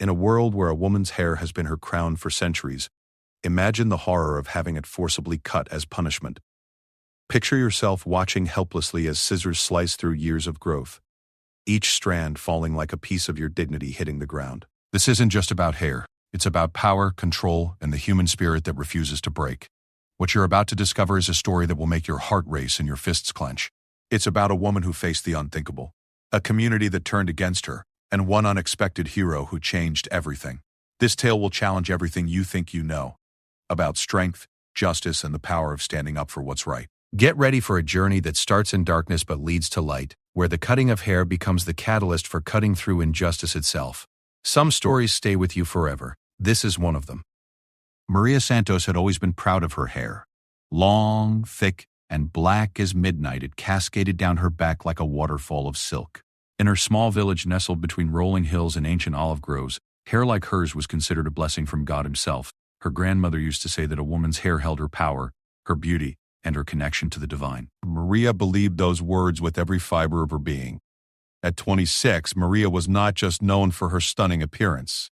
In a world where a woman's hair has been her crown for centuries, imagine the horror of having it forcibly cut as punishment. Picture yourself watching helplessly as scissors slice through years of growth, each strand falling like a piece of your dignity hitting the ground. This isn't just about hair. It's about power, control, and the human spirit that refuses to break. What you're about to discover is a story that will make your heart race and your fists clench. It's about a woman who faced the unthinkable, a community that turned against her, and one unexpected hero who changed everything. This tale will challenge everything you think you know about strength, justice, and the power of standing up for what's right. Get ready for a journey that starts in darkness but leads to light, where the cutting of hair becomes the catalyst for cutting through injustice itself. Some stories stay with you forever. This is one of them. Maria Santos had always been proud of her hair. Long, thick, and black as midnight, it cascaded down her back like a waterfall of silk. In her small village nestled between rolling hills and ancient olive groves, hair like hers was considered a blessing from God himself. Her grandmother used to say that a woman's hair held her power, her beauty, and her connection to the divine. Maria believed those words with every fiber of her being. At 26, Maria was not just known for her stunning appearance.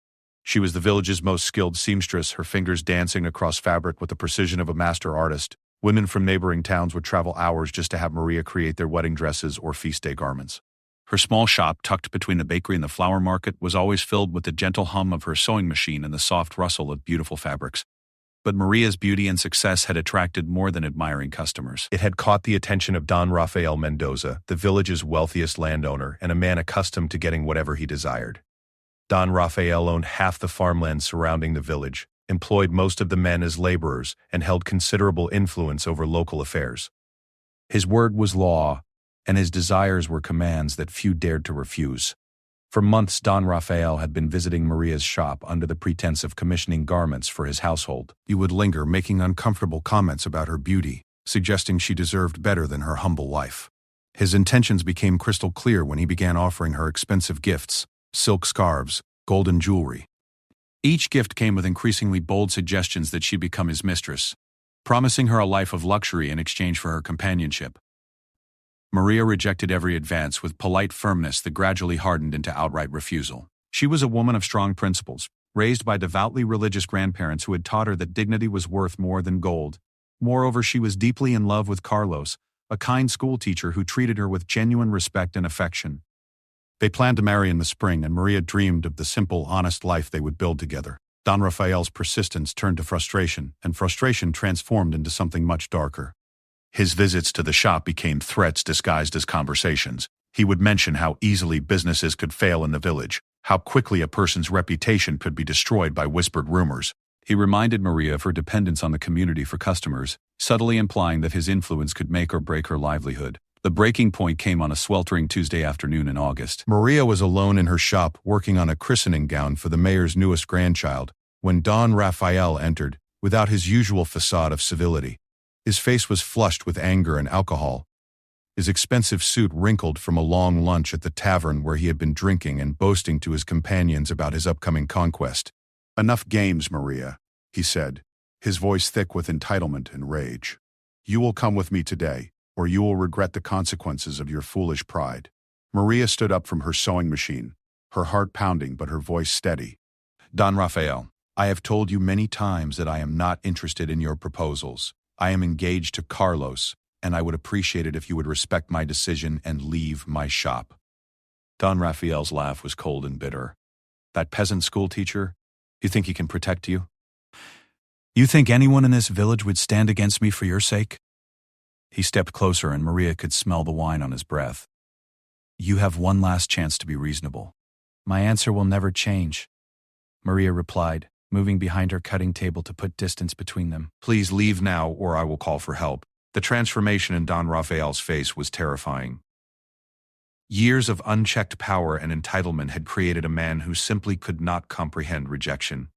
She was the village's most skilled seamstress, her fingers dancing across fabric with the precision of a master artist. Women from neighboring towns would travel hours just to have Maria create their wedding dresses or feast day garments. Her small shop, tucked between the bakery and the flower market, was always filled with the gentle hum of her sewing machine and the soft rustle of beautiful fabrics. But Maria's beauty and success had attracted more than admiring customers. It had caught the attention of Don Rafael Mendoza, the village's wealthiest landowner and a man accustomed to getting whatever he desired. Don Rafael owned half the farmland surrounding the village, employed most of the men as laborers, and held considerable influence over local affairs. His word was law, and his desires were commands that few dared to refuse. For months, Don Rafael had been visiting Maria's shop under the pretense of commissioning garments for his household. He would linger, making uncomfortable comments about her beauty, suggesting she deserved better than her humble life. His intentions became crystal clear when he began offering her expensive gifts, silk scarves, golden jewelry. Each gift came with increasingly bold suggestions that she become his mistress, promising her a life of luxury in exchange for her companionship. Maria rejected every advance with polite firmness that gradually hardened into outright refusal. She was a woman of strong principles, raised by devoutly religious grandparents who had taught her that dignity was worth more than gold. Moreover, she was deeply in love with Carlos, a kind schoolteacher who treated her with genuine respect and affection. They planned to marry in the spring, and Maria dreamed of the simple, honest life they would build together. Don Rafael's persistence turned to frustration, and frustration transformed into something much darker. His visits to the shop became threats disguised as conversations. He would mention how easily businesses could fail in the village, how quickly a person's reputation could be destroyed by whispered rumors. He reminded Maria of her dependence on the community for customers, subtly implying that his influence could make or break her livelihood. The breaking point came on a sweltering Tuesday afternoon in August. Maria was alone in her shop working on a christening gown for the mayor's newest grandchild when Don Rafael entered, without his usual facade of civility. His face was flushed with anger and alcohol, his expensive suit wrinkled from a long lunch at the tavern where he had been drinking and boasting to his companions about his upcoming conquest. "Enough games, Maria," he said, his voice thick with entitlement and rage. "You will come with me today, or you will regret the consequences of your foolish pride." Maria stood up from her sewing machine, her heart pounding but her voice steady. "Don Rafael, I have told you many times that I am not interested in your proposals. I am engaged to Carlos, and I would appreciate it if you would respect my decision and leave my shop." Don Rafael's laugh was cold and bitter. "That peasant schoolteacher, you think he can protect you? You think anyone in this village would stand against me for your sake?" He stepped closer and Maria could smell the wine on his breath. "You have one last chance to be reasonable." "My answer will never change," Maria replied, moving behind her cutting table to put distance between them. "Please leave now or I will call for help." The transformation in Don Rafael's face was terrifying. Years of unchecked power and entitlement had created a man who simply could not comprehend rejection.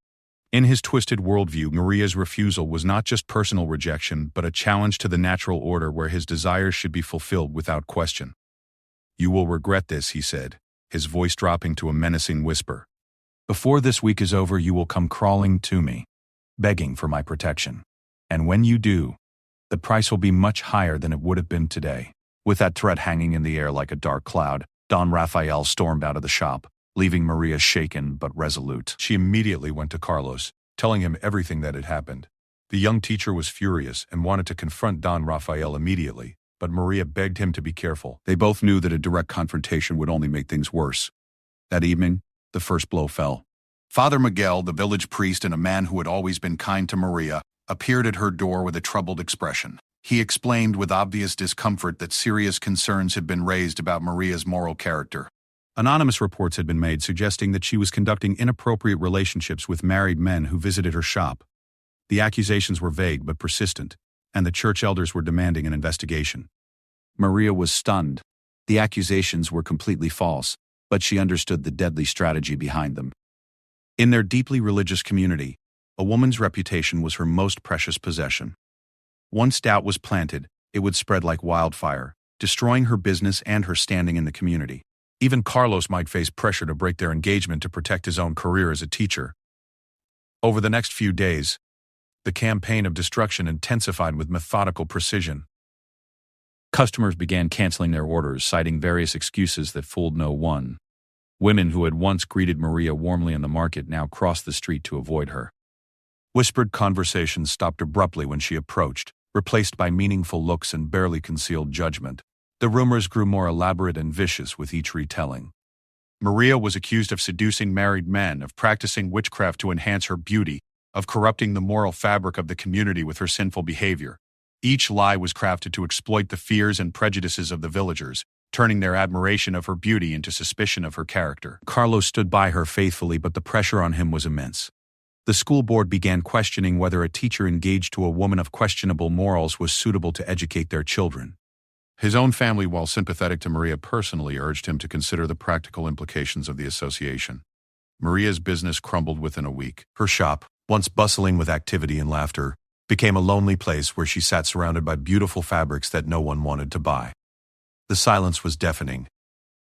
In his twisted worldview, Maria's refusal was not just personal rejection, but a challenge to the natural order where his desires should be fulfilled without question. "You will regret this," he said, his voice dropping to a menacing whisper. "Before this week is over, you will come crawling to me, begging for my protection. And when you do, the price will be much higher than it would have been today." With that threat hanging in the air like a dark cloud, Don Rafael stormed out of the shop. leaving Maria shaken but resolute. She immediately went to Carlos, telling him everything that had happened. The young teacher was furious and wanted to confront Don Rafael immediately, but Maria begged him to be careful. They both knew that a direct confrontation would only make things worse. That evening, the first blow fell. Father Miguel, the village priest and a man who had always been kind to Maria, appeared at her door with a troubled expression. He explained with obvious discomfort that serious concerns had been raised about Maria's moral character. Anonymous reports had been made suggesting that she was conducting inappropriate relationships with married men who visited her shop. The accusations were vague but persistent, and the church elders were demanding an investigation. Maria was stunned. The accusations were completely false, but she understood the deadly strategy behind them. In their deeply religious community, a woman's reputation was her most precious possession. Once doubt was planted, it would spread like wildfire, destroying her business and her standing in the community. Even Carlos might face pressure to break their engagement to protect his own career as a teacher. Over the next few days, the campaign of destruction intensified with methodical precision. Customers began canceling their orders, citing various excuses that fooled no one. Women who had once greeted Maria warmly in the market now crossed the street to avoid her. Whispered conversations stopped abruptly when she approached, replaced by meaningful looks and barely concealed judgment. The rumors grew more elaborate and vicious with each retelling. Maria was accused of seducing married men, of practicing witchcraft to enhance her beauty, of corrupting the moral fabric of the community with her sinful behavior. Each lie was crafted to exploit the fears and prejudices of the villagers, turning their admiration of her beauty into suspicion of her character. Carlos stood by her faithfully, but the pressure on him was immense. The school board began questioning whether a teacher engaged to a woman of questionable morals was suitable to educate their children. His own family, while sympathetic to Maria personally, urged him to consider the practical implications of the association. Maria's business crumbled within a week. Her shop, once bustling with activity and laughter, became a lonely place where she sat surrounded by beautiful fabrics that no one wanted to buy. The silence was deafening,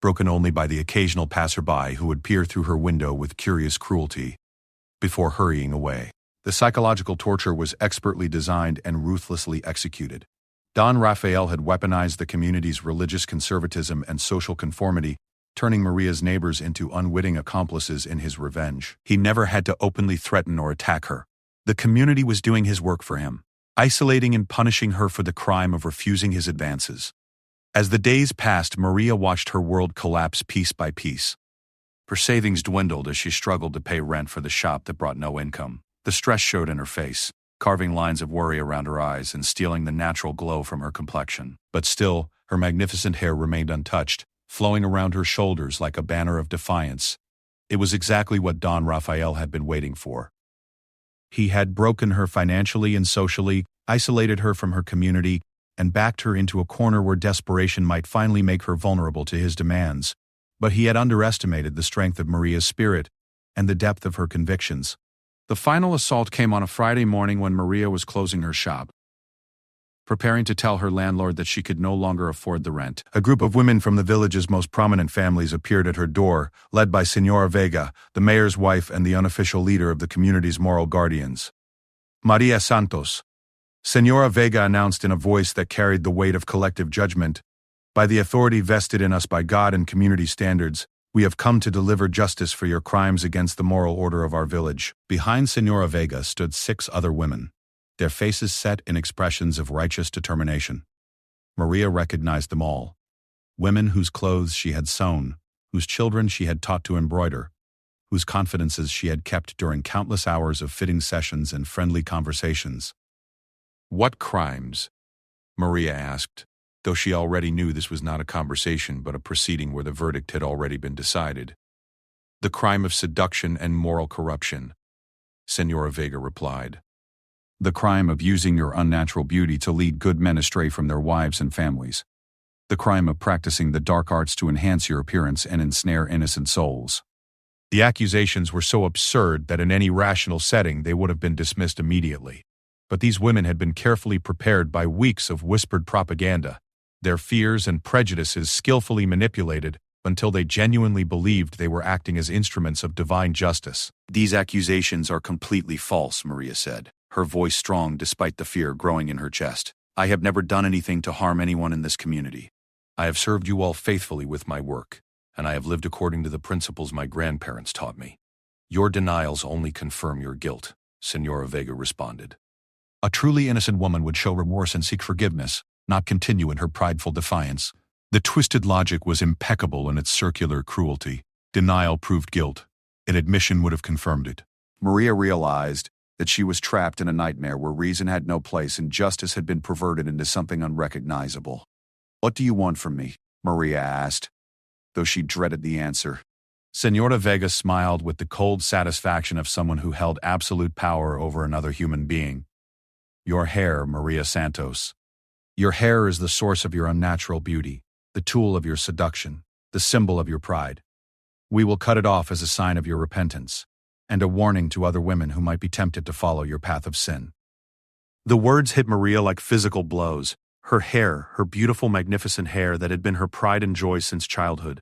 broken only by the occasional passerby who would peer through her window with curious cruelty before hurrying away. The psychological torture was expertly designed and ruthlessly executed. Don Rafael had weaponized the community's religious conservatism and social conformity, turning Maria's neighbors into unwitting accomplices in his revenge. He never had to openly threaten or attack her. The community was doing his work for him, isolating and punishing her for the crime of refusing his advances. As the days passed, Maria watched her world collapse piece by piece. Her savings dwindled as she struggled to pay rent for the shop that brought no income. The stress showed in her face, carving lines of worry around her eyes and stealing the natural glow from her complexion. But still, her magnificent hair remained untouched, flowing around her shoulders like a banner of defiance. It was exactly what Don Rafael had been waiting for. He had broken her financially and socially, isolated her from her community, and backed her into a corner where desperation might finally make her vulnerable to his demands. But he had underestimated the strength of Maria's spirit and the depth of her convictions. The final assault came on a Friday morning when Maria was closing her shop, preparing to tell her landlord that she could no longer afford the rent. A group of women from the village's most prominent families appeared at her door, led by Señora Vega, the mayor's wife and the unofficial leader of the community's moral guardians. Maria Santos. Señora Vega announced in a voice that carried the weight of collective judgment, "By the authority vested in us by God and community standards, we have come to deliver justice for your crimes against the moral order of our village." Behind Señora Vega stood 6 other women, their faces set in expressions of righteous determination. Maria recognized them all. Women whose clothes she had sewn, whose children she had taught to embroider, whose confidences she had kept during countless hours of fitting sessions and friendly conversations. "What crimes?" Maria asked, though she already knew this was not a conversation but a proceeding where the verdict had already been decided. "The crime of seduction and moral corruption," Señora Vega replied. "The crime of using your unnatural beauty to lead good men astray from their wives and families. The crime of practicing the dark arts to enhance your appearance and ensnare innocent souls." The accusations were so absurd that in any rational setting they would have been dismissed immediately. But these women had been carefully prepared by weeks of whispered propaganda, their fears and prejudices skillfully manipulated until they genuinely believed they were acting as instruments of divine justice. "These accusations are completely false," Maria said, her voice strong despite the fear growing in her chest. "I have never done anything to harm anyone in this community. I have served you all faithfully with my work, and I have lived according to the principles my grandparents taught me. Your denials only confirm your guilt, Senora Vega responded. A truly innocent woman would show remorse and seek forgiveness, not continue in her prideful defiance. The twisted logic was impeccable in its circular cruelty. Denial proved guilt. An admission would have confirmed it. Maria realized that she was trapped in a nightmare where reason had no place and justice had been perverted into something unrecognizable. "What do you want from me?" Maria asked, though she dreaded the answer. Senora Vega smiled with the cold satisfaction of someone who held absolute power over another human being. "Your hair, Maria Santos. Your hair is the source of your unnatural beauty, the tool of your seduction, the symbol of your pride. We will cut it off as a sign of your repentance, and a warning to other women who might be tempted to follow your path of sin." The words hit Maria like physical blows. Her hair, her beautiful, magnificent hair that had been her pride and joy since childhood.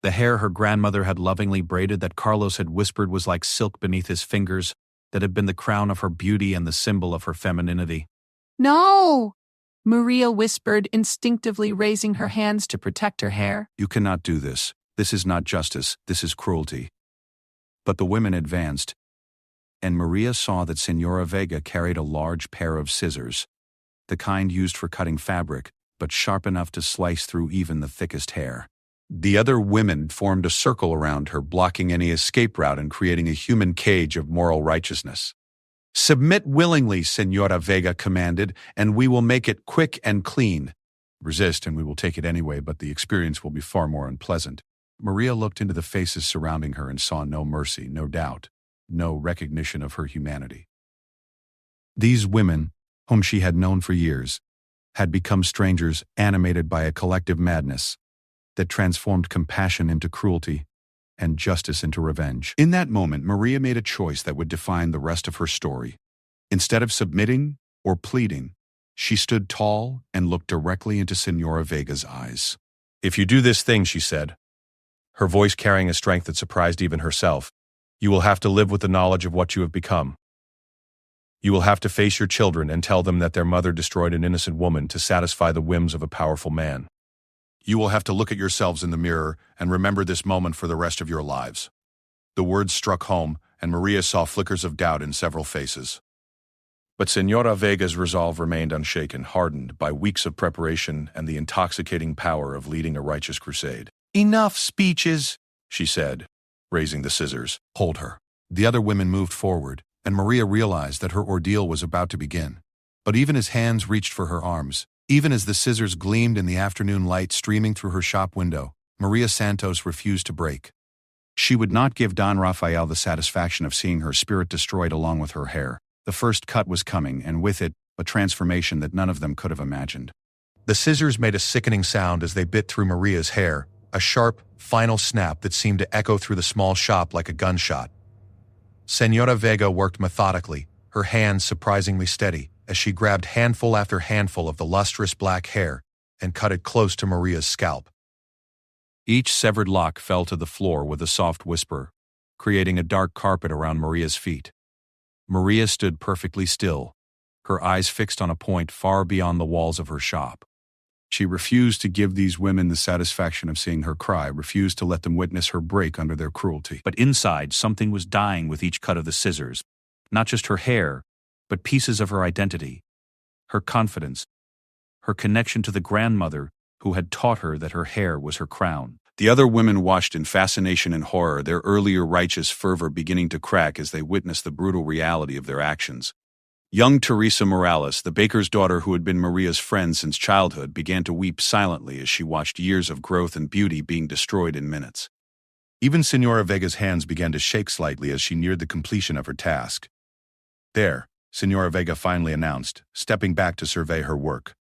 The hair her grandmother had lovingly braided that Carlos had whispered was like silk beneath his fingers, that had been the crown of her beauty and the symbol of her femininity. "No!" Maria whispered, instinctively raising her hands to protect her hair. "You cannot do this. This is not justice. This is cruelty." But the women advanced, and Maria saw that Senora Vega carried a large pair of scissors, the kind used for cutting fabric, but sharp enough to slice through even the thickest hair. The other women formed a circle around her, blocking any escape route and creating a human cage of moral righteousness. "Submit willingly," Senora Vega commanded, "and we will make it quick and clean. Resist and we will take it anyway, but the experience will be far more unpleasant." Maria looked into the faces surrounding her and saw no mercy, no doubt, no recognition of her humanity. These women, whom she had known for years, had become strangers animated by a collective madness that transformed compassion into cruelty and justice into revenge. In that moment, Maria made a choice that would define the rest of her story. Instead of submitting or pleading, she stood tall and looked directly into Senora Vega's eyes. "If you do this thing," she said, her voice carrying a strength that surprised even herself, "you will have to live with the knowledge of what you have become. You will have to face your children and tell them that their mother destroyed an innocent woman to satisfy the whims of a powerful man. You will have to look at yourselves in the mirror and remember this moment for the rest of your lives." The words struck home, and Maria saw flickers of doubt in several faces. But Senora Vega's resolve remained unshaken, hardened by weeks of preparation and the intoxicating power of leading a righteous crusade. "Enough speeches," she said, raising the scissors. "Hold her." The other women moved forward, and Maria realized that her ordeal was about to begin. But even as hands reached for her arms, even as the scissors gleamed in the afternoon light streaming through her shop window, Maria Santos refused to break. She would not give Don Rafael the satisfaction of seeing her spirit destroyed along with her hair. The first cut was coming, and with it, a transformation that none of them could have imagined. The scissors made a sickening sound as they bit through Maria's hair, a sharp, final snap that seemed to echo through the small shop like a gunshot. Senora Vega worked methodically, her hands surprisingly steady, as she grabbed handful after handful of the lustrous black hair and cut it close to Maria's scalp. Each severed lock fell to the floor with a soft whisper, creating a dark carpet around Maria's feet. Maria stood perfectly still, her eyes fixed on a point far beyond the walls of her shop. She refused to give these women the satisfaction of seeing her cry, refused to let them witness her break under their cruelty. But inside, something was dying with each cut of the scissors. Not just her hair, but pieces of her identity, her confidence, her connection to the grandmother who had taught her that her hair was her crown. The other women watched in fascination and horror, their earlier righteous fervor beginning to crack as they witnessed the brutal reality of their actions. Young Teresa Morales, the baker's daughter who had been Maria's friend since childhood, began to weep silently as she watched years of growth and beauty being destroyed in minutes. Even Senora Vega's hands began to shake slightly as she neared the completion of her task. "There," Senora Vega finally announced, stepping back to survey her work.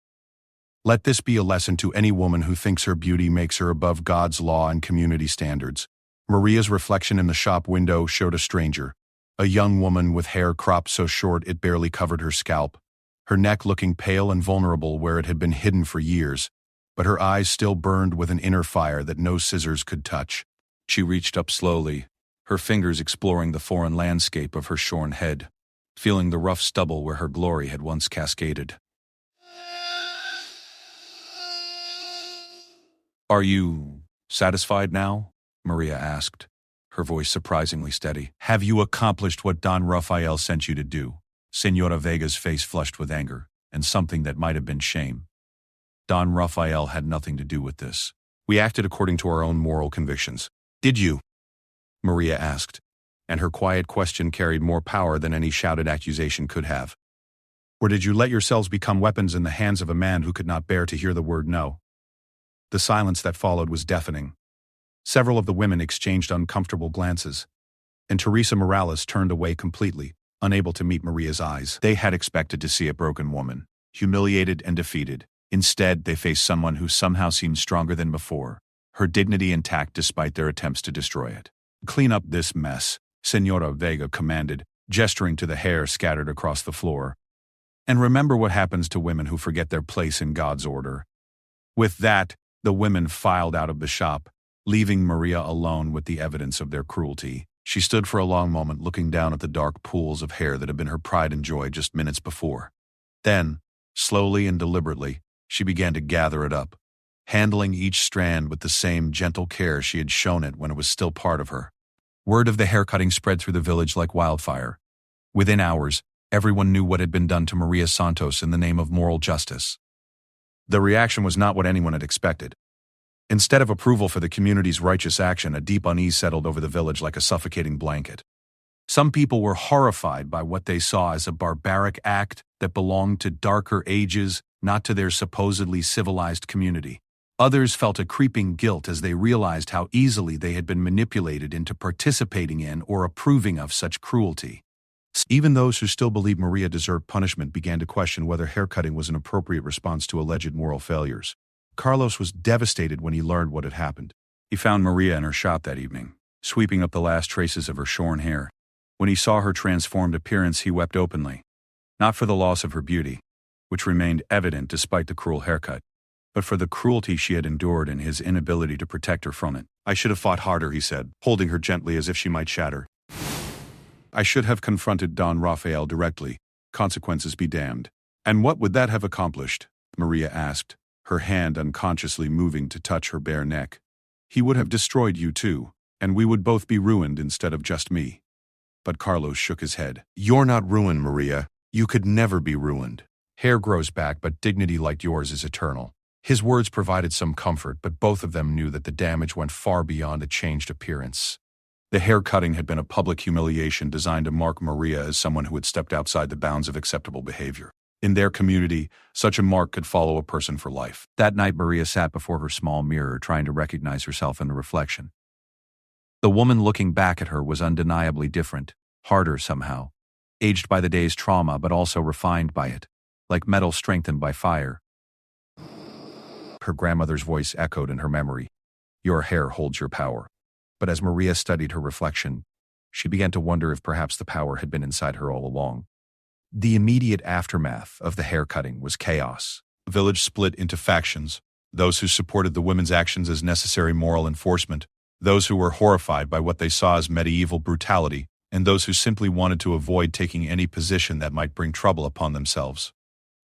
"Let this be a lesson to any woman who thinks her beauty makes her above God's law and community standards." Maria's reflection in the shop window showed a stranger, a young woman with hair cropped so short it barely covered her scalp, her neck looking pale and vulnerable where it had been hidden for years, but her eyes still burned with an inner fire that no scissors could touch. She reached up slowly, her fingers exploring the foreign landscape of her shorn head, feeling the rough stubble where her glory had once cascaded. "Are you Satisfied now? Maria asked, her voice surprisingly steady. Have you accomplished what Don Rafael sent you to do? Senora Vega's face flushed with anger, and something that might have been shame. Don Rafael had nothing to do with this. We acted according to our own moral convictions. Did you? Maria asked, and her quiet question carried more power than any shouted accusation could have. Or did you let yourselves become weapons in the hands of a man who could not bear to hear the word no? The silence that followed was deafening. Several of the women exchanged uncomfortable glances, and Teresa Morales turned away completely, unable to meet Maria's eyes. They had expected to see a broken woman, humiliated and defeated. Instead, they faced someone who somehow seemed stronger than before, her dignity intact despite their attempts to destroy it. Clean up this mess, Senora Vega commanded, gesturing to the hair scattered across the floor. And remember what happens to women who forget their place in God's order. With that, the women filed out of the shop, leaving Maria alone with the evidence of their cruelty. She stood for a long moment looking down at the dark pools of hair that had been her pride and joy just minutes before. Then, slowly and deliberately, she began to gather it up, handling each strand with the same gentle care she had shown it when it was still part of her. Word of the haircutting spread through the village like wildfire. Within hours, everyone knew what had been done to Maria Santos in the name of moral justice. The reaction was not what anyone had expected. Instead of approval for the community's righteous action, a deep unease settled over the village like a suffocating blanket. Some people were horrified by what they saw as a barbaric act that belonged to darker ages, not to their supposedly civilized community. Others felt a creeping guilt as they realized how easily they had been manipulated into participating in or approving of such cruelty. Even those who still believed Maria deserved punishment began to question whether haircutting was an appropriate response to alleged moral failures. Carlos was devastated when he learned what had happened. He found Maria in her shop that evening, sweeping up the last traces of her shorn hair. When he saw her transformed appearance, he wept openly, not for the loss of her beauty, which remained evident despite the cruel haircut, but for the cruelty she had endured and his inability to protect her from it. I should have fought harder, he said, holding her gently as if she might shatter. I should have confronted Don Rafael directly, consequences be damned. And what would that have accomplished? Maria asked, her hand unconsciously moving to touch her bare neck. He would have destroyed you too, and we would both be ruined instead of just me. But Carlos shook his head. You're not ruined, Maria. You could never be ruined. Hair grows back, but dignity like yours is eternal. His words provided some comfort, but both of them knew that the damage went far beyond a changed appearance. The hair cutting had been a public humiliation designed to mark Maria as someone who had stepped outside the bounds of acceptable behavior. In their community, such a mark could follow a person for life. That night, Maria sat before her small mirror, trying to recognize herself in the reflection. The woman looking back at her was undeniably different, harder somehow, aged by the day's trauma but also refined by it, like metal strengthened by fire. Her grandmother's voice echoed in her memory. Your hair holds your power. But as Maria studied her reflection, she began to wonder if perhaps the power had been inside her all along. The immediate aftermath of the haircutting was chaos. The village split into factions, those who supported the women's actions as necessary moral enforcement, those who were horrified by what they saw as medieval brutality, and those who simply wanted to avoid taking any position that might bring trouble upon themselves.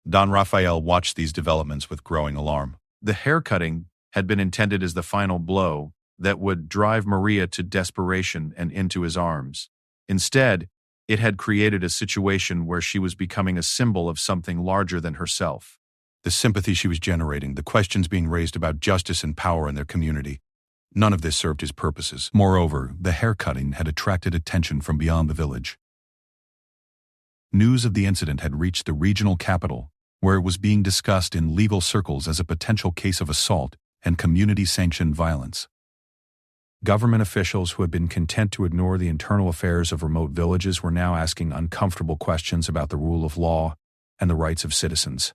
Don Rafael watched these developments with growing alarm. The haircutting had been intended as the final blow that would drive Maria to desperation and into his arms. Instead, it had created a situation where she was becoming a symbol of something larger than herself. The sympathy she was generating, the questions being raised about justice and power in their community, none of this served his purposes. Moreover, the haircutting had attracted attention from beyond the village. News of the incident had reached the regional capital, where it was being discussed in legal circles as a potential case of assault and community-sanctioned violence. Government officials who had been content to ignore the internal affairs of remote villages were now asking uncomfortable questions about the rule of law and the rights of citizens.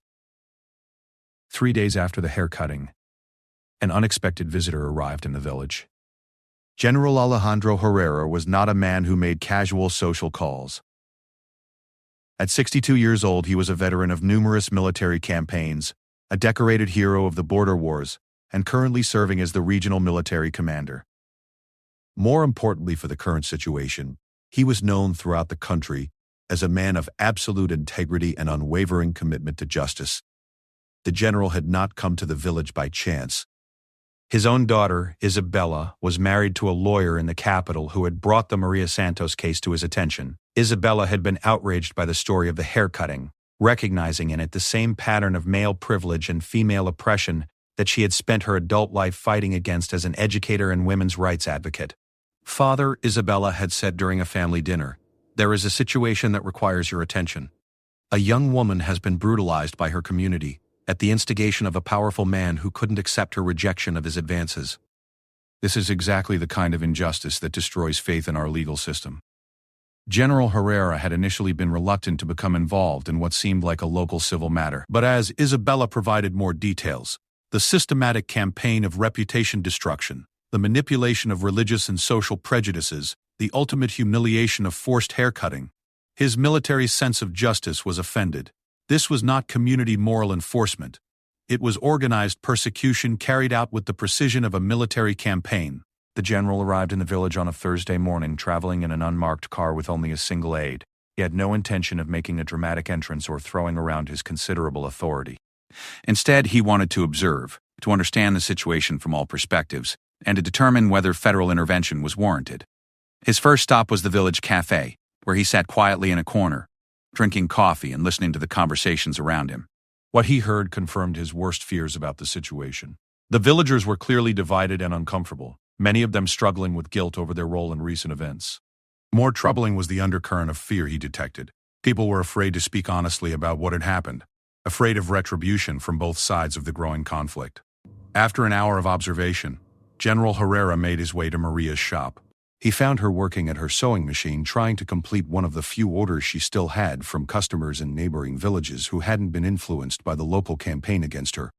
3 days after the haircutting, an unexpected visitor arrived in the village. General Alejandro Herrera was not a man who made casual social calls. At 62 years old, he was a veteran of numerous military campaigns, a decorated hero of the border wars, and currently serving as the regional military commander. More importantly for the current situation, he was known throughout the country as a man of absolute integrity and unwavering commitment to justice. The general had not come to the village by chance. His own daughter, Isabella, was married to a lawyer in the capital who had brought the Maria Santos case to his attention. Isabella had been outraged by the story of the haircutting, recognizing in it the same pattern of male privilege and female oppression that she had spent her adult life fighting against as an educator and women's rights advocate. "Father," Isabella had said during a family dinner, "there is a situation that requires your attention. A young woman has been brutalized by her community, at the instigation of a powerful man who couldn't accept her rejection of his advances. This is exactly the kind of injustice that destroys faith in our legal system." General Herrera had initially been reluctant to become involved in what seemed like a local civil matter. But as Isabella provided more details, the systematic campaign of reputation destruction, the manipulation of religious and social prejudices, the ultimate humiliation of forced haircutting, his military sense of justice was offended. This was not community moral enforcement. It was organized persecution carried out with the precision of a military campaign. The general arrived in the village on a Thursday morning, traveling in an unmarked car with only a single aide. He had no intention of making a dramatic entrance or throwing around his considerable authority. Instead, he wanted to observe, to understand the situation from all perspectives, and to determine whether federal intervention was warranted. His first stop was the village cafe, where he sat quietly in a corner, drinking coffee and listening to the conversations around him. What he heard confirmed his worst fears about the situation. The villagers were clearly divided and uncomfortable, many of them struggling with guilt over their role in recent events. More troubling was the undercurrent of fear he detected. People were afraid to speak honestly about what had happened, afraid of retribution from both sides of the growing conflict. After an hour of observation, General Herrera made his way to Maria's shop. He found her working at her sewing machine, trying to complete one of the few orders she still had from customers in neighboring villages who hadn't been influenced by the local campaign against her.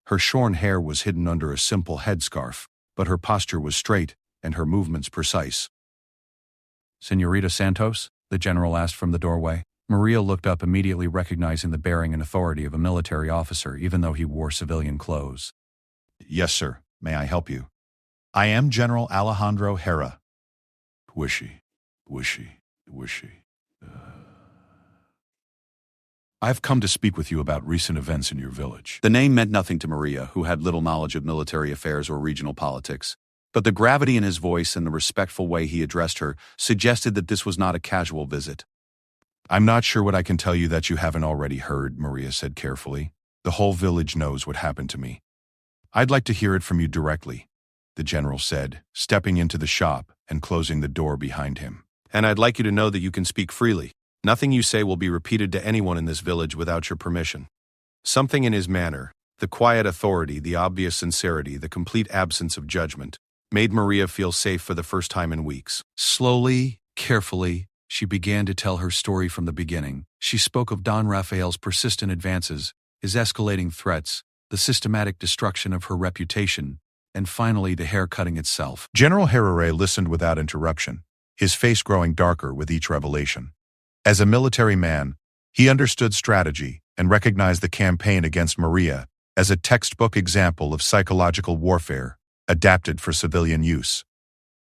Her shorn hair was hidden under a simple headscarf, but her posture was straight and her movements precise. "Señorita Santos?" the general asked from the doorway. Maria looked up, immediately recognizing the bearing and authority of a military officer, even though he wore civilian clothes. "Yes, sir. May I help you?" "I am General Alejandro Herrera." Wishy. "I've come to speak with you about recent events in your village." The name meant nothing to Maria, who had little knowledge of military affairs or regional politics. But the gravity in his voice and the respectful way he addressed her suggested that this was not a casual visit. "I'm not sure what I can tell you that you haven't already heard," Maria said carefully. "The whole village knows what happened to me." "I'd like to hear it from you directly," the general said, stepping into the shop and closing the door behind him. "And I'd like you to know that you can speak freely. Nothing you say will be repeated to anyone in this village without your permission." Something in his manner, the quiet authority, the obvious sincerity, the complete absence of judgment, made Maria feel safe for the first time in weeks. Slowly, carefully, she began to tell her story from the beginning. She spoke of Don Rafael's persistent advances, his escalating threats, the systematic destruction of her reputation, and finally the haircutting itself. General Herrera listened without interruption, his face growing darker with each revelation. As a military man, he understood strategy and recognized the campaign against Maria as a textbook example of psychological warfare adapted for civilian use.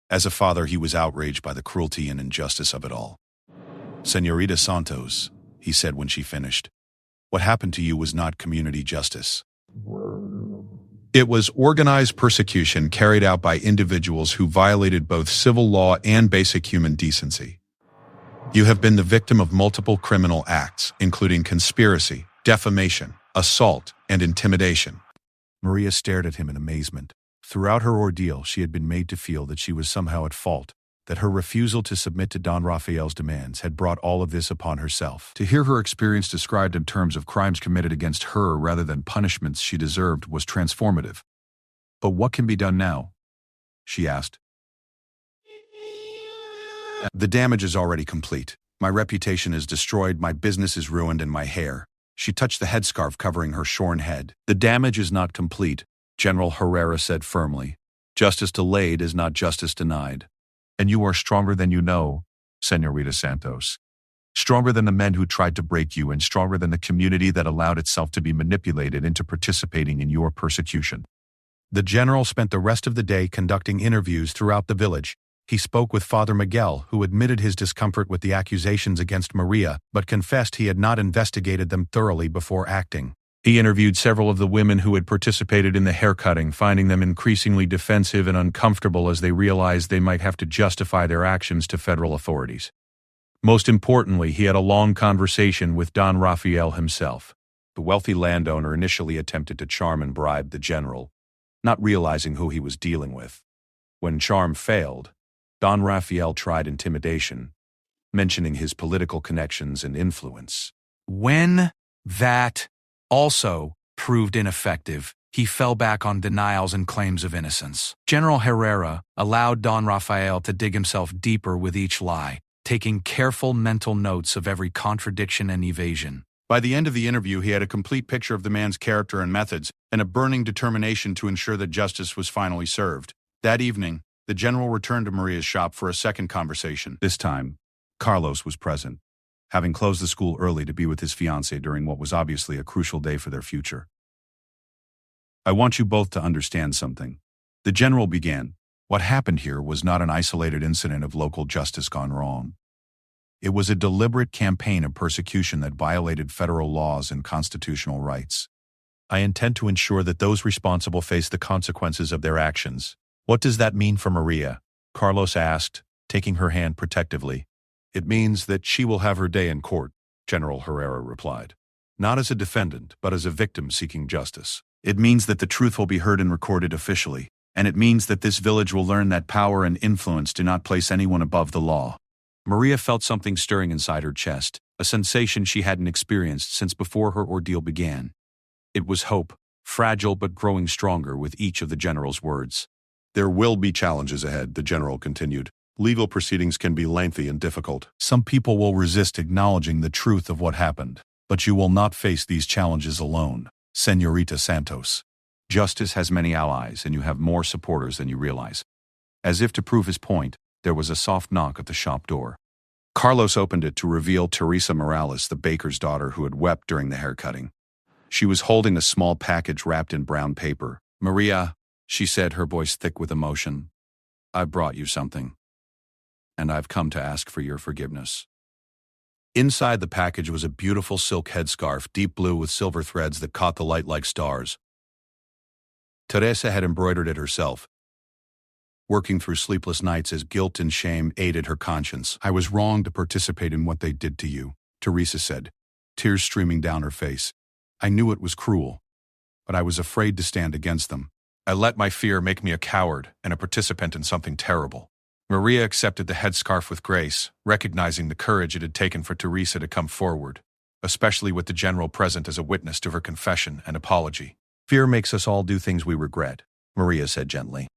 As a father, he was outraged by the cruelty and injustice of it all. "Señorita Santos," he said when she finished, "what happened to you was not community justice. It was organized persecution carried out by individuals who violated both civil law and basic human decency. You have been the victim of multiple criminal acts, including conspiracy, defamation, assault, and intimidation." Maria stared at him in amazement. Throughout her ordeal, she had been made to feel that she was somehow at fault, that her refusal to submit to Don Rafael's demands had brought all of this upon herself. To hear her experience described in terms of crimes committed against her rather than punishments she deserved was transformative. "But what can be done now?" she asked. "The damage is already complete. My reputation is destroyed, my business is ruined, and my hair." She touched the headscarf covering her shorn head. "The damage is not complete," General Herrera said firmly. "Justice delayed is not justice denied. And you are stronger than you know, Señorita Santos. Stronger than the men who tried to break you, and stronger than the community that allowed itself to be manipulated into participating in your persecution." The general spent the rest of the day conducting interviews throughout the village. He spoke with Father Miguel, who admitted his discomfort with the accusations against Maria, but confessed he had not investigated them thoroughly before acting. He interviewed several of the women who had participated in the haircutting, finding them increasingly defensive and uncomfortable as they realized they might have to justify their actions to federal authorities. Most importantly, he had a long conversation with Don Raphael himself. The wealthy landowner initially attempted to charm and bribe the general, not realizing who he was dealing with. When charm failed, Don Raphael tried intimidation, mentioning his political connections and influence. When that also proved ineffective, he fell back on denials and claims of innocence. General Herrera allowed Don Raphael to dig himself deeper with each lie, taking careful mental notes of every contradiction and evasion. By the end of the interview, he had a complete picture of the man's character and methods, and a burning determination to ensure that justice was finally served. That evening, the general returned to Maria's shop for a second conversation. This time, Carlos was present, having closed the school early to be with his fiancée during what was obviously a crucial day for their future. "I want you both to understand something," the general began. "What happened here was not an isolated incident of local justice gone wrong. It was a deliberate campaign of persecution that violated federal laws and constitutional rights. I intend to ensure that those responsible face the consequences of their actions." "What does that mean for Maria?" Carlos asked, taking her hand protectively. "It means that she will have her day in court," General Herrera replied. "Not as a defendant, but as a victim seeking justice. It means that the truth will be heard and recorded officially, and it means that this village will learn that power and influence do not place anyone above the law." Maria felt something stirring inside her chest, a sensation she hadn't experienced since before her ordeal began. It was hope, fragile but growing stronger with each of the general's words. "There will be challenges ahead," the general continued. "Legal proceedings can be lengthy and difficult. Some people will resist acknowledging the truth of what happened, but you will not face these challenges alone, Señorita Santos. Justice has many allies, and you have more supporters than you realize." As if to prove his point, there was a soft knock at the shop door. Carlos opened it to reveal Teresa Morales, the baker's daughter who had wept during the haircutting. She was holding a small package wrapped in brown paper. "Maria," she said, her voice thick with emotion, "I've brought you something, and I've come to ask for your forgiveness." Inside the package was a beautiful silk headscarf, deep blue with silver threads that caught the light like stars. Teresa had embroidered it herself, working through sleepless nights as guilt and shame aided her conscience. "I was wrong to participate in what they did to you," Teresa said, tears streaming down her face. "I knew it was cruel, but I was afraid to stand against them. I let my fear make me a coward and a participant in something terrible." Maria accepted the headscarf with grace, recognizing the courage it had taken for Teresa to come forward, especially with the general present as a witness to her confession and apology. "Fear makes us all do things we regret," Maria said gently.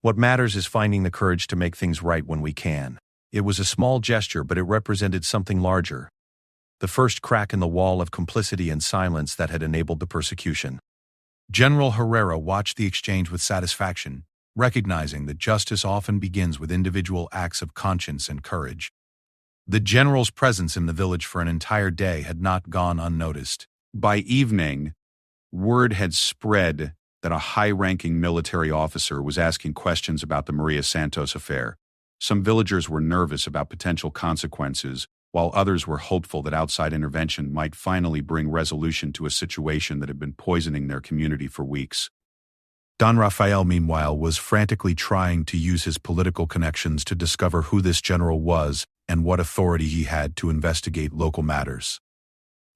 "What matters is finding the courage to make things right when we can." It was a small gesture, but it represented something larger. The first crack in the wall of complicity and silence that had enabled the persecution. General Herrera watched the exchange with satisfaction, recognizing that justice often begins with individual acts of conscience and courage. The general's presence in the village for an entire day had not gone unnoticed. By evening, word had spread that a high-ranking military officer was asking questions about the Maria Santos affair. Some villagers were nervous about potential consequences, while others were hopeful that outside intervention might finally bring resolution to a situation that had been poisoning their community for weeks. Don Raphael, meanwhile, was frantically trying to use his political connections to discover who this general was and what authority he had to investigate local matters.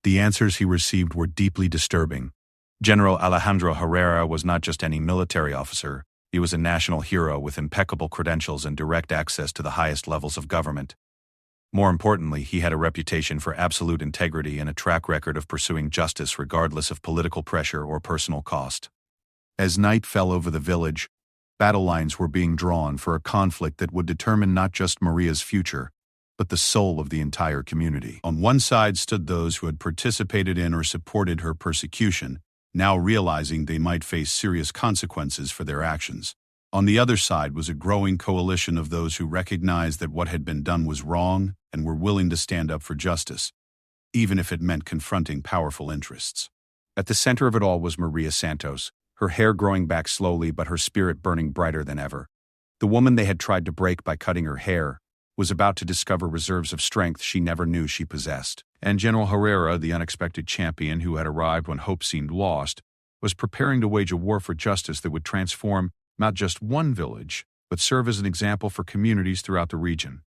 The answers he received were deeply disturbing. General Alejandro Herrera was not just any military officer, he was a national hero with impeccable credentials and direct access to the highest levels of government. More importantly, he had a reputation for absolute integrity and a track record of pursuing justice regardless of political pressure or personal cost. As night fell over the village, battle lines were being drawn for a conflict that would determine not just Maria's future, but the soul of the entire community. On one side stood those who had participated in or supported her persecution, now realizing they might face serious consequences for their actions. On the other side was a growing coalition of those who recognized that what had been done was wrong and were willing to stand up for justice, even if it meant confronting powerful interests. At the center of it all was Maria Santos, her hair growing back slowly but her spirit burning brighter than ever. The woman they had tried to break by cutting her hair was about to discover reserves of strength she never knew she possessed. And General Herrera, the unexpected champion who had arrived when hope seemed lost, was preparing to wage a war for justice that would transform not just one village, but serve as an example for communities throughout the region.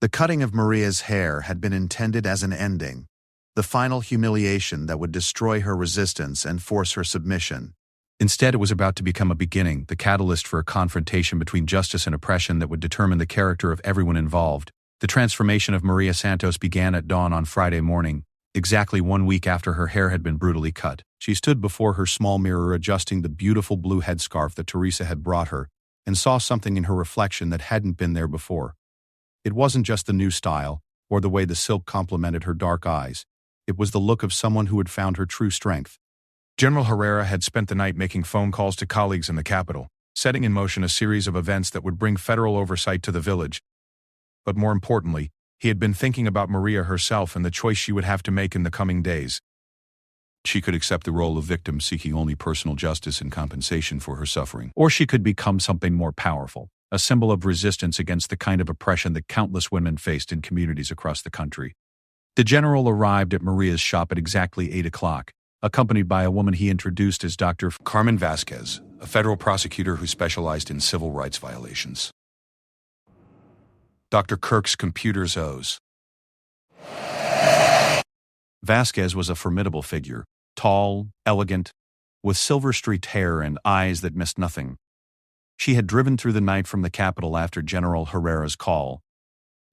The cutting of Maria's hair had been intended as an ending, the final humiliation that would destroy her resistance and force her submission. Instead, it was about to become a beginning, the catalyst for a confrontation between justice and oppression that would determine the character of everyone involved. The transformation of Maria Santos began at dawn on Friday morning, exactly 1 week after her hair had been brutally cut. She stood before her small mirror adjusting the beautiful blue headscarf that Teresa had brought her, and saw something in her reflection that hadn't been there before. It wasn't just the new style, or the way the silk complemented her dark eyes. It was the look of someone who had found her true strength. General Herrera had spent the night making phone calls to colleagues in the capital, setting in motion a series of events that would bring federal oversight to the village. But more importantly, he had been thinking about Maria herself and the choice she would have to make in the coming days. She could accept the role of victim seeking only personal justice and compensation for her suffering, or she could become something more powerful, a symbol of resistance against the kind of oppression that countless women faced in communities across the country. The general arrived at Maria's shop at exactly 8 o'clock, accompanied by a woman he introduced as Dr. Carmen Vasquez, a federal prosecutor who specialized in civil rights violations. Dr. Kirk's computer's O's. Vasquez was a formidable figure, tall, elegant, with silver-streaked hair and eyes that missed nothing. She had driven through the night from the capital after General Herrera's call,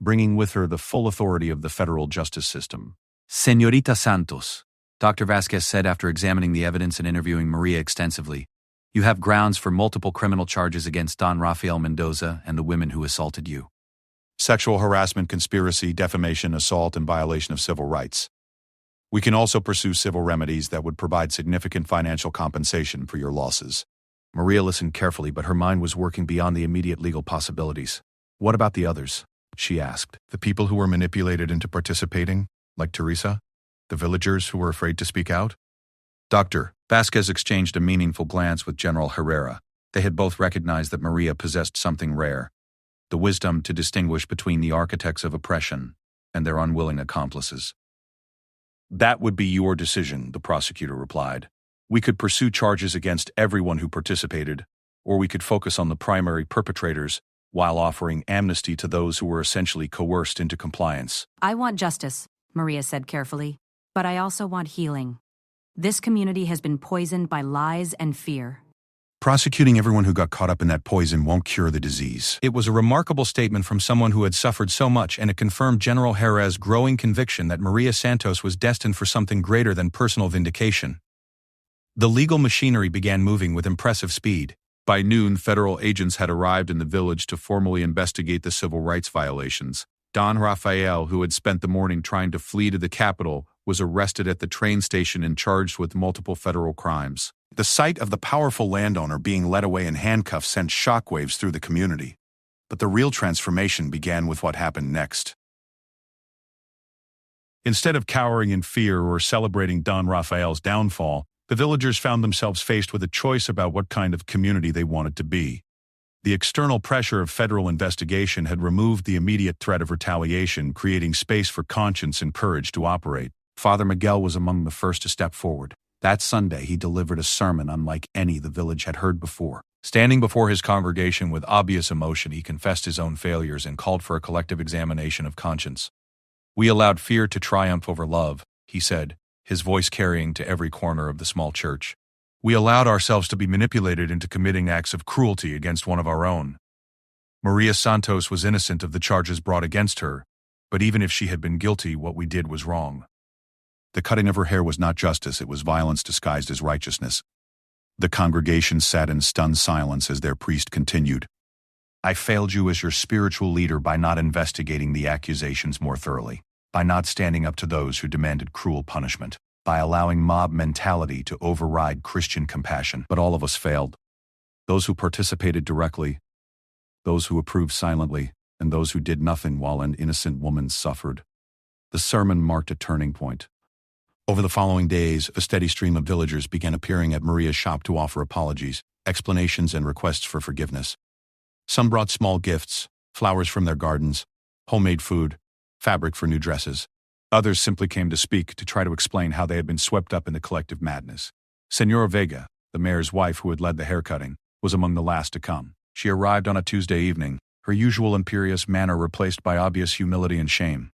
bringing with her the full authority of the federal justice system. Señorita Santos, Dr. Vasquez said after examining the evidence and interviewing Maria extensively, you have grounds for multiple criminal charges against Don Rafael Mendoza and the women who assaulted you. Sexual harassment, conspiracy, defamation, assault, and violation of civil rights. We can also pursue civil remedies that would provide significant financial compensation for your losses. Maria listened carefully, but her mind was working beyond the immediate legal possibilities. What about the others? She asked. The people who were manipulated into participating, like Teresa? The villagers who were afraid to speak out? Dr. Vasquez exchanged a meaningful glance with General Herrera. They had both recognized that Maria possessed something rare, the wisdom to distinguish between the architects of oppression and their unwilling accomplices. That would be your decision, the prosecutor replied. We could pursue charges against everyone who participated, or we could focus on the primary perpetrators while offering amnesty to those who were essentially coerced into compliance. I want justice, Maria said carefully, but I also want healing. This community has been poisoned by lies and fear. Prosecuting everyone who got caught up in that poison won't cure the disease. It was a remarkable statement from someone who had suffered so much, and it confirmed General Herrera's growing conviction that Maria Santos was destined for something greater than personal vindication. The legal machinery began moving with impressive speed. By noon, federal agents had arrived in the village to formally investigate the civil rights violations. Don Rafael, who had spent the morning trying to flee to the capital, was arrested at the train station and charged with multiple federal crimes. The sight of the powerful landowner being led away in handcuffs sent shockwaves through the community. But the real transformation began with what happened next. Instead of cowering in fear or celebrating Don Rafael's downfall, the villagers found themselves faced with a choice about what kind of community they wanted to be. The external pressure of federal investigation had removed the immediate threat of retaliation, creating space for conscience and courage to operate. Father Miguel was among the first to step forward. That Sunday, he delivered a sermon unlike any the village had heard before. Standing before his congregation with obvious emotion, he confessed his own failures and called for a collective examination of conscience. We allowed fear to triumph over love, he said, his voice carrying to every corner of the small church. We allowed ourselves to be manipulated into committing acts of cruelty against one of our own. Maria Santos was innocent of the charges brought against her, but even if she had been guilty, what we did was wrong. The cutting of her hair was not justice, it was violence disguised as righteousness. The congregation sat in stunned silence as their priest continued. I failed you as your spiritual leader by not investigating the accusations more thoroughly, by not standing up to those who demanded cruel punishment, by allowing mob mentality to override Christian compassion. But all of us failed. Those who participated directly, those who approved silently, and those who did nothing while an innocent woman suffered. The sermon marked a turning point. Over the following days, a steady stream of villagers began appearing at Maria's shop to offer apologies, explanations, and requests for forgiveness. Some brought small gifts, flowers from their gardens, homemade food, fabric for new dresses. Others simply came to speak to try to explain how they had been swept up in the collective madness. Senora Vega, the mayor's wife who had led the haircutting, was among the last to come. She arrived on a Tuesday evening, her usual imperious manner replaced by obvious humility and shame.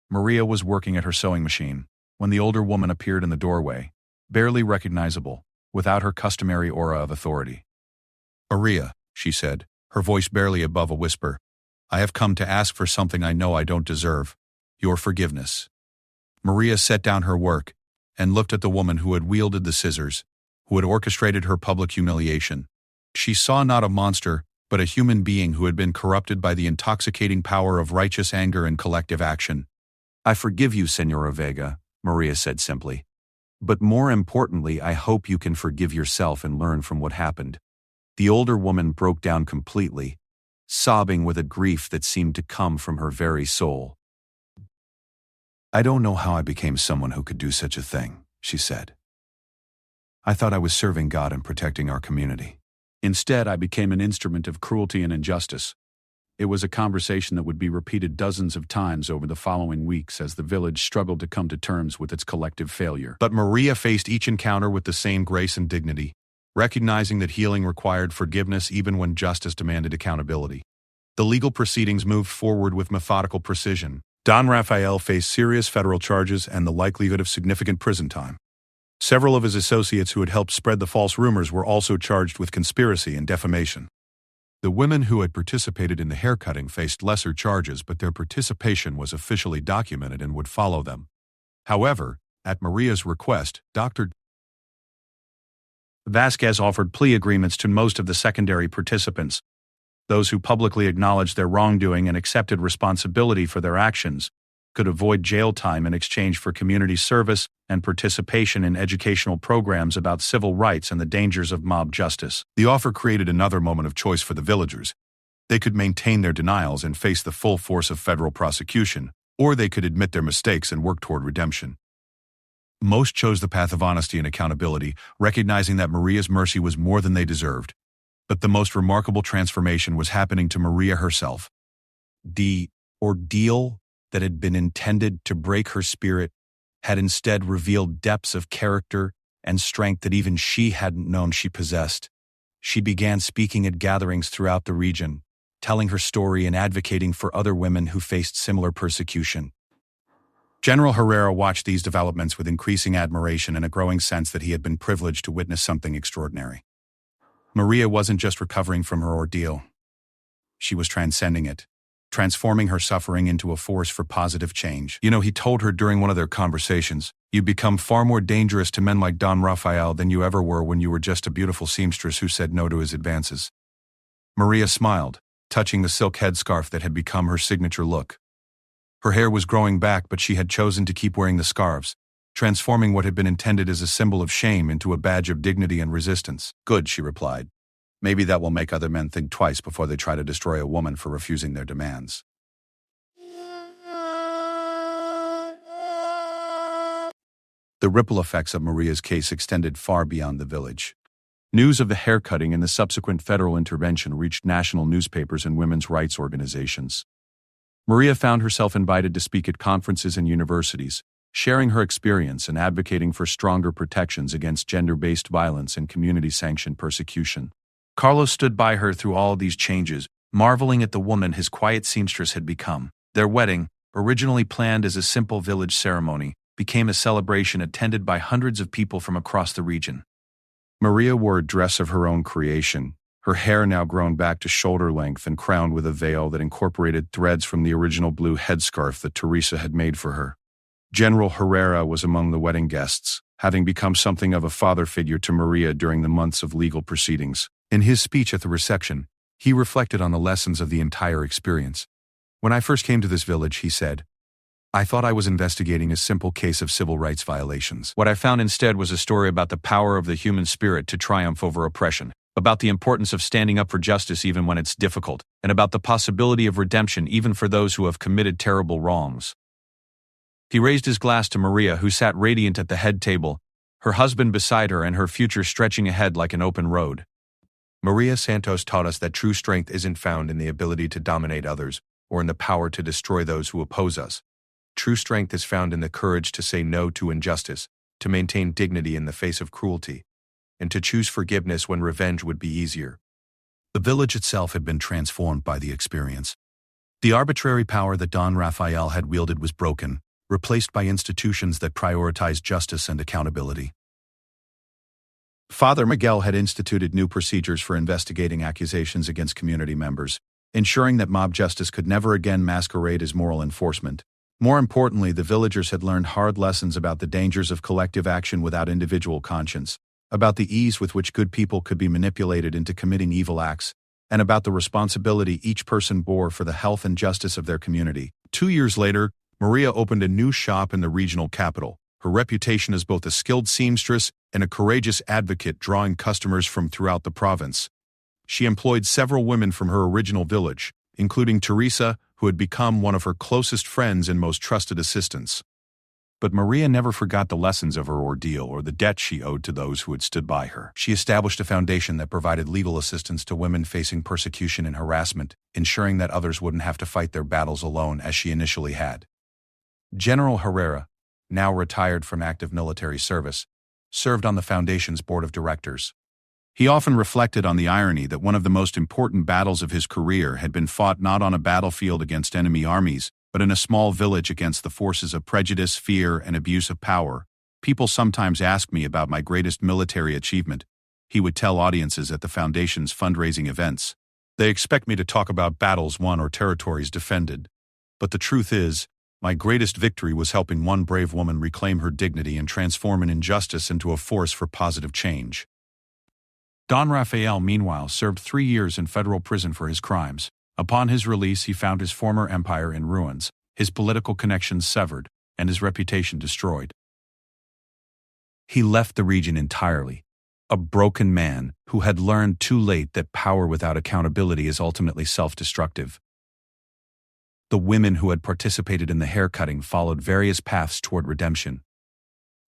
Maria was working at her sewing machine when the older woman appeared in the doorway, barely recognizable, without her customary aura of authority. "Maria," she said, her voice barely above a whisper, "I have come to ask for something I know I don't deserve, your forgiveness." Maria set down her work and looked at the woman who had wielded the scissors, who had orchestrated her public humiliation. She saw not a monster, but a human being who had been corrupted by the intoxicating power of righteous anger and collective action. "I forgive you, Senora Vega," Maria said simply. "But more importantly, I hope you can forgive yourself and learn from what happened." The older woman broke down completely, sobbing with a grief that seemed to come from her very soul. "I don't know how I became someone who could do such a thing," she said. "I thought I was serving God and protecting our community. Instead, I became an instrument of cruelty and injustice." It was a conversation that would be repeated dozens of times over the following weeks as the village struggled to come to terms with its collective failure. But Maria faced each encounter with the same grace and dignity, recognizing that healing required forgiveness even when justice demanded accountability. The legal proceedings moved forward with methodical precision. Don Rafael faced serious federal charges and the likelihood of significant prison time. Several of his associates who had helped spread the false rumors were also charged with conspiracy and defamation. The women who had participated in the haircutting faced lesser charges, but their participation was officially documented and would follow them. However, at Maria's request, Dr. Vasquez offered plea agreements to most of the secondary participants. Those who publicly acknowledged their wrongdoing and accepted responsibility for their actions could avoid jail time in exchange for community service and participation in educational programs about civil rights and the dangers of mob justice. The offer created another moment of choice for the villagers. They could maintain their denials and face the full force of federal prosecution, or they could admit their mistakes and work toward redemption. Most chose the path of honesty and accountability, recognizing that Maria's mercy was more than they deserved. But the most remarkable transformation was happening to Maria herself. The ordeal that had been intended to break her spirit had instead revealed depths of character and strength that even she hadn't known she possessed. She began speaking at gatherings throughout the region, telling her story and advocating for other women who faced similar persecution. General Herrera watched these developments with increasing admiration and a growing sense that he had been privileged to witness something extraordinary. Maria wasn't just recovering from her ordeal. She was transcending it, transforming her suffering into a force for positive change. "You know," he told her during one of their conversations, "you've become far more dangerous to men like Don Rafael than you ever were when you were just a beautiful seamstress who said no to his advances." Maria smiled, touching the silk headscarf that had become her signature look. Her hair was growing back, but she had chosen to keep wearing the scarves, transforming what had been intended as a symbol of shame into a badge of dignity and resistance. "Good," she replied. "Maybe that will make other men think twice before they try to destroy a woman for refusing their demands." The ripple effects of Maria's case extended far beyond the village. News of the haircutting and the subsequent federal intervention reached national newspapers and women's rights organizations. Maria found herself invited to speak at conferences and universities, sharing her experience and advocating for stronger protections against gender-based violence and community-sanctioned persecution. Carlos stood by her through all these changes, marveling at the woman his quiet seamstress had become. Their wedding, originally planned as a simple village ceremony, became a celebration attended by hundreds of people from across the region. Maria wore a dress of her own creation, her hair now grown back to shoulder length and crowned with a veil that incorporated threads from the original blue headscarf that Teresa had made for her. General Herrera was among the wedding guests, having become something of a father figure to Maria during the months of legal proceedings. In his speech at the reception, he reflected on the lessons of the entire experience. "When I first came to this village," he said, "I thought I was investigating a simple case of civil rights violations. What I found instead was a story about the power of the human spirit to triumph over oppression, about the importance of standing up for justice even when it's difficult, and about the possibility of redemption even for those who have committed terrible wrongs." He raised his glass to Maria, who sat radiant at the head table, her husband beside her and her future stretching ahead like an open road. Maria Santos taught us that true strength isn't found in the ability to dominate others or in the power to destroy those who oppose us. True strength is found in the courage to say no to injustice, to maintain dignity in the face of cruelty, and to choose forgiveness when revenge would be easier. The village itself had been transformed by the experience. The arbitrary power that Don Rafael had wielded was broken, replaced by institutions that prioritized justice and accountability. Father Miguel had instituted new procedures for investigating accusations against community members, ensuring that mob justice could never again masquerade as moral enforcement. More importantly, the villagers had learned hard lessons about the dangers of collective action without individual conscience, about the ease with which good people could be manipulated into committing evil acts, and about the responsibility each person bore for the health and justice of their community. 2 years later, Maria opened a new shop in the regional capital, her reputation as both a skilled seamstress and a courageous advocate drawing customers from throughout the province. She employed several women from her original village, including Teresa, who had become one of her closest friends and most trusted assistants. But Maria never forgot the lessons of her ordeal or the debt she owed to those who had stood by her. She established a foundation that provided legal assistance to women facing persecution and harassment, ensuring that others wouldn't have to fight their battles alone as she initially had. General Herrera, now retired from active military service, served on the foundation's board of directors. He often reflected on the irony that one of the most important battles of his career had been fought not on a battlefield against enemy armies, but in a small village against the forces of prejudice, fear, and abuse of power. People sometimes ask me about my greatest military achievement, he would tell audiences at the Foundation's fundraising events. They expect me to talk about battles won or territories defended. But the truth is, my greatest victory was helping one brave woman reclaim her dignity and transform an injustice into a force for positive change. Don Rafael, meanwhile, served 3 years in federal prison for his crimes. Upon his release, he found his former empire in ruins, his political connections severed, and his reputation destroyed. He left the region entirely, a broken man who had learned too late that power without accountability is ultimately self-destructive. The women who had participated in the haircutting followed various paths toward redemption.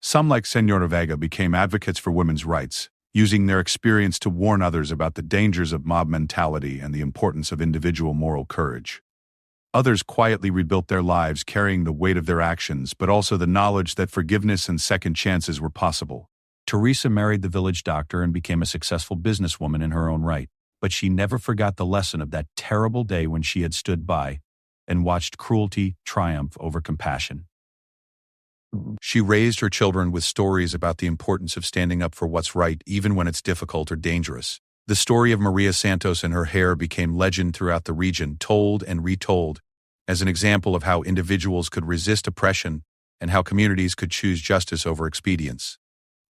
Some, like Senora Vega, became advocates for women's rights, using their experience to warn others about the dangers of mob mentality and the importance of individual moral courage. Others quietly rebuilt their lives, carrying the weight of their actions, but also the knowledge that forgiveness and second chances were possible. Teresa married the village doctor and became a successful businesswoman in her own right, but she never forgot the lesson of that terrible day when she had stood by and watched cruelty triumph over compassion. She raised her children with stories about the importance of standing up for what's right even when it's difficult or dangerous. The story of Maria Santos and her hair became legend throughout the region, told and retold, as an example of how individuals could resist oppression and how communities could choose justice over expedience.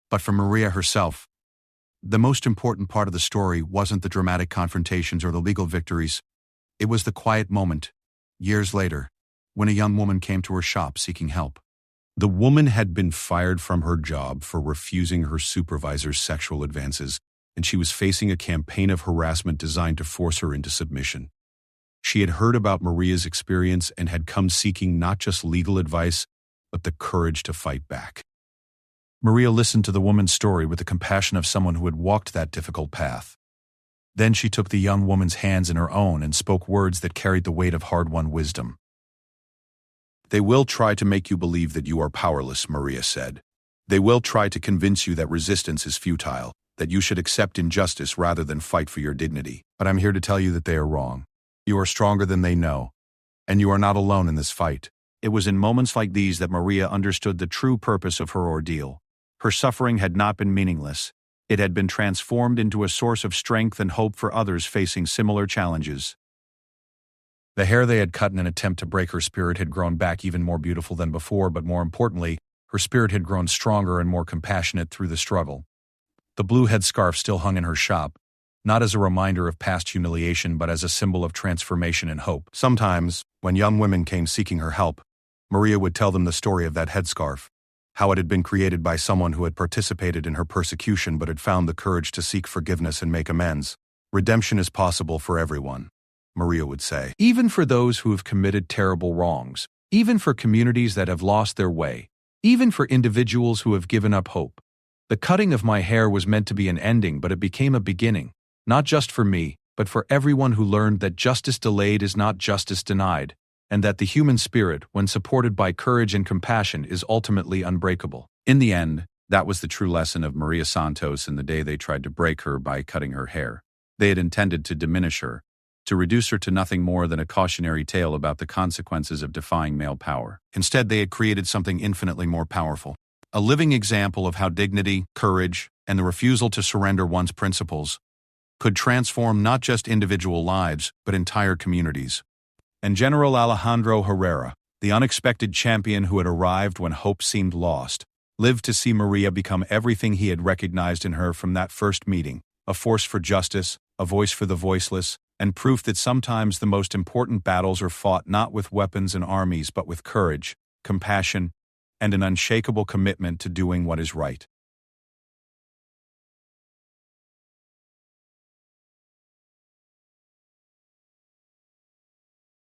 But for Maria herself, the most important part of the story wasn't the dramatic confrontations or the legal victories. It was the quiet moment, years later, when a young woman came to her shop seeking help. The woman had been fired from her job for refusing her supervisor's sexual advances, and she was facing a campaign of harassment designed to force her into submission. She had heard about Maria's experience and had come seeking not just legal advice, but the courage to fight back. Maria listened to the woman's story with the compassion of someone who had walked that difficult path. Then she took the young woman's hands in her own and spoke words that carried the weight of hard-won wisdom. "They will try to make you believe that you are powerless," Maria said. "They will try to convince you that resistance is futile, that you should accept injustice rather than fight for your dignity. But I'm here to tell you that they are wrong. You are stronger than they know, and you are not alone in this fight." It was in moments like these that Maria understood the true purpose of her ordeal. Her suffering had not been meaningless. It had been transformed into a source of strength and hope for others facing similar challenges. The hair they had cut in an attempt to break her spirit had grown back even more beautiful than before, but more importantly, her spirit had grown stronger and more compassionate through the struggle. The blue headscarf still hung in her shop, not as a reminder of past humiliation, but as a symbol of transformation and hope. Sometimes, when young women came seeking her help, Maria would tell them the story of that headscarf, how it had been created by someone who had participated in her persecution but had found the courage to seek forgiveness and make amends. "Redemption is possible for everyone," Maria would say. "Even for those who have committed terrible wrongs, even for communities that have lost their way, even for individuals who have given up hope. The cutting of my hair was meant to be an ending, but it became a beginning, not just for me, but for everyone who learned that justice delayed is not justice denied. and that the human spirit, when supported by courage and compassion, is ultimately unbreakable. In the end, that was the true lesson of Maria Santos in the day they tried to break her by cutting her hair. They had intended to diminish her, to reduce her to nothing more than a cautionary tale about the consequences of defying male power. Instead, they had created something infinitely more powerful. A living example of how dignity, courage, and the refusal to surrender one's principles could transform not just individual lives, but entire communities. And General Alejandro Herrera, the unexpected champion who had arrived when hope seemed lost, lived to see Maria become everything he had recognized in her from that first meeting: a force for justice, a voice for the voiceless, and proof that sometimes the most important battles are fought not with weapons and armies but with courage, compassion, and an unshakable commitment to doing what is right.